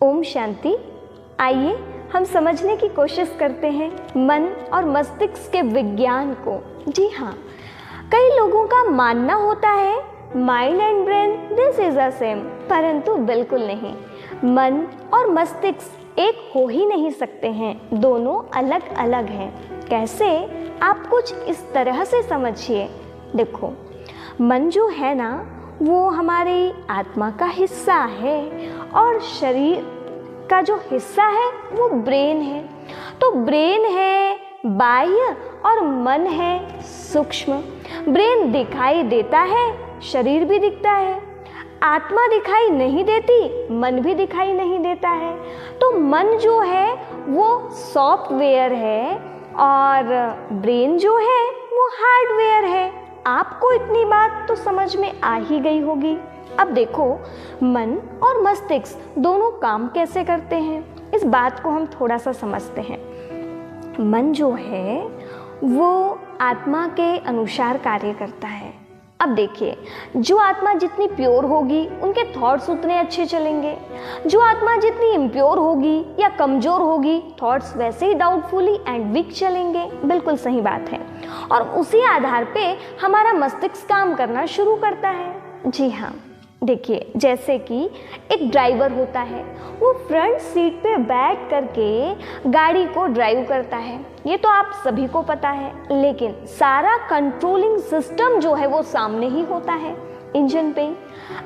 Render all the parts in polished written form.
ओम शांति। आइए हम समझने की कोशिश करते हैं मन और मस्तिष्क के विज्ञान को। जी हाँ, कई लोगों का मानना होता है mind and brain this is a same, परंतु बिल्कुल नहीं। मन और मस्तिष्क एक हो ही नहीं सकते हैं, दोनों अलग अलग हैं। कैसे? आप कुछ इस तरह से समझिए। देखो, मन जो है ना, वो हमारी आत्मा का हिस्सा है और शरीर का जो हिस्सा है वो ब्रेन है। तो ब्रेन है बाह्य और मन है सूक्ष्म। ब्रेन दिखाई देता है, शरीर भी दिखता है। आत्मा दिखाई नहीं देती, मन भी दिखाई नहीं देता है। तो मन जो है वो सॉफ्टवेयर है और ब्रेन जो है वो हार्डवेयर है। आपको इतनी बात तो समझ में आ ही गई होगी। अब देखो, मन और मस्तिष्क दोनों काम कैसे करते हैं, इस बात को हम थोड़ा सा समझते हैं। मन जो है वो आत्मा के अनुसार कार्य करता है। अब देखिए, जो आत्मा जितनी प्योर होगी उनके थॉट्स उतने अच्छे चलेंगे। जो आत्मा जितनी इम्प्योर होगी या कमज़ोर होगी, थॉट्स वैसे ही डाउटफुली एंड वीक चलेंगे। बिल्कुल सही बात है। और उसी आधार पे हमारा मस्तिष्क काम करना शुरू करता है। जी हाँ, देखिए, जैसे कि एक ड्राइवर होता है, वो फ्रंट सीट पे बैठ करके गाड़ी को ड्राइव करता है, ये तो आप सभी को पता है। लेकिन सारा कंट्रोलिंग सिस्टम जो है वो सामने ही होता है, इंजन पे।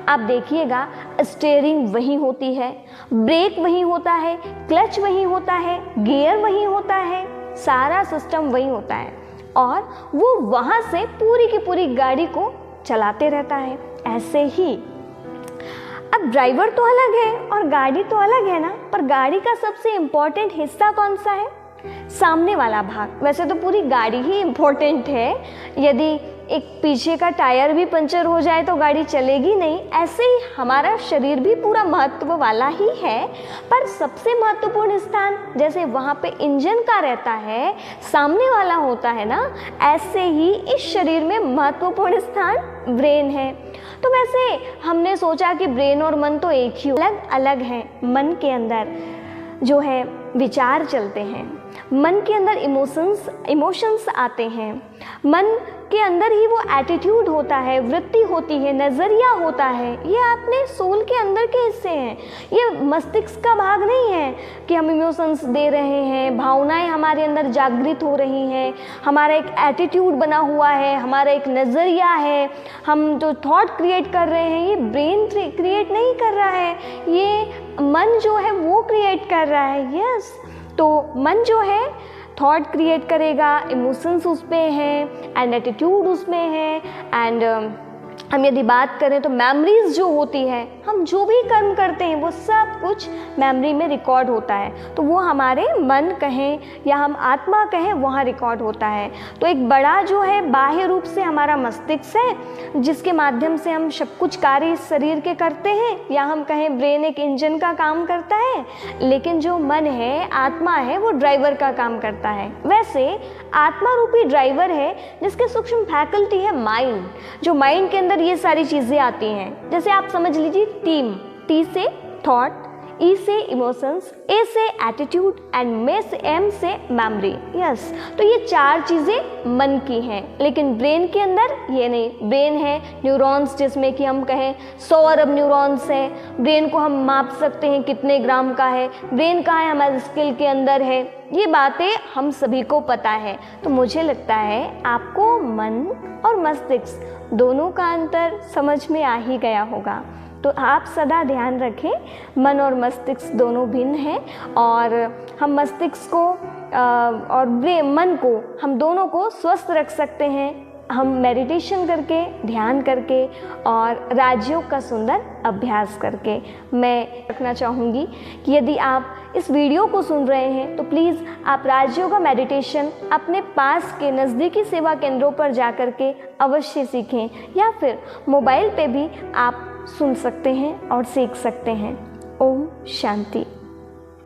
आप देखिएगा, स्टीयरिंग वहीं होती है, ब्रेक वहीं होता है, क्लच वहीं होता है, गियर वहीं होता है, सारा सिस्टम वहीं होता है और वो वहाँ से पूरी की पूरी गाड़ी को चलाते रहता है। ऐसे ही अब ड्राइवर तो अलग है और गाड़ी तो अलग है ना, पर गाड़ी का सबसे इम्पोर्टेंट हिस्सा कौन सा है? सामने वाला भाग। वैसे तो पूरी गाड़ी ही इम्पोर्टेंट है, यदि एक पीछे का टायर भी पंचर हो जाए तो गाड़ी चलेगी नहीं। ऐसे ही हमारा शरीर भी पूरा महत्व वाला ही है, पर सबसे महत्वपूर्ण स्थान जैसे वहाँ पे इंजन का रहता है, सामने वाला होता है ना, ऐसे ही इस शरीर में महत्वपूर्ण स्थान ब्रेन है। तो वैसे हमने सोचा कि ब्रेन और मन तो एक ही अलग अलग हैं। मन के अंदर जो है विचार चलते हैं, मन के अंदर इमोशंस आते हैं, मन के अंदर ही वो एटीट्यूड होता है, वृत्ति होती है, नज़रिया होता है। ये अपने सोल के अंदर के हिस्से हैं, ये मस्तिष्क का भाग नहीं है कि हम इमोशंस दे रहे हैं, भावनाएं हमारे अंदर जागृत हो रही हैं, हमारा एक एटीट्यूड बना हुआ है, हमारा एक नज़रिया है, हम जो थॉट क्रिएट कर रहे हैं, ये ब्रेन क्रिएट नहीं कर रहा है, ये मन जो है वो क्रिएट कर रहा है। यस, तो मन जो है थॉट क्रिएट करेगा, इमोशंस उसमें हैं एंड एटीट्यूड उसमें है एंड हम यदि बात करें तो मेमोरीज जो होती है, हम जो भी कर्म करते हैं वो सब कुछ मेमोरी में रिकॉर्ड होता है। तो वो हमारे मन कहें या हम आत्मा कहें, वहाँ रिकॉर्ड होता है। तो एक बड़ा जो है बाह्य रूप से हमारा मस्तिष्क है, जिसके माध्यम से हम सब कुछ कार्य इस शरीर के करते हैं, या हम कहें ब्रेन एक इंजन का काम करता है, लेकिन जो मन है, आत्मा है, वो ड्राइवर का काम करता है। वैसे आत्मा रूपी ड्राइवर है जिसके सूक्ष्म फैकल्टी है माइंड, जो माइंड के अंदर ये सारी चीज़ें आती हैं। जैसे आप समझ लीजिए टीम, टी से थॉट, ई से इमोशंस, ए से एटीट्यूड एंड एम से मेमोरी। यस, तो ये चार चीज़ें मन की हैं, लेकिन ब्रेन के अंदर ये नहीं। ब्रेन है न्यूरॉन्स, जिसमें कि हम कहें 100 अरब न्यूरॉन्स है। ब्रेन को हम माप सकते हैं कितने ग्राम का है, ब्रेन कहाँ है, हमारे स्किल के अंदर है। ये बातें हम सभी को पता है। तो मुझे लगता है आपको मन और मस्तिष्क दोनों का अंतर समझ में आ ही गया होगा। तो आप सदा ध्यान रखें, मन और मस्तिष्क दोनों भिन्न हैं और हम मस्तिष्क को और मन को, हम दोनों को स्वस्थ रख सकते हैं हम मेडिटेशन करके, ध्यान करके और राजयोग का सुंदर अभ्यास करके। मैं रखना चाहूँगी कि यदि आप इस वीडियो को सुन रहे हैं तो प्लीज़ आप राजयोग का मेडिटेशन अपने पास के नज़दीकी सेवा केंद्रों पर जा कर के अवश्य सीखें, या फिर मोबाइल पे भी आप सुन सकते हैं और सीख सकते हैं। ओम शांति।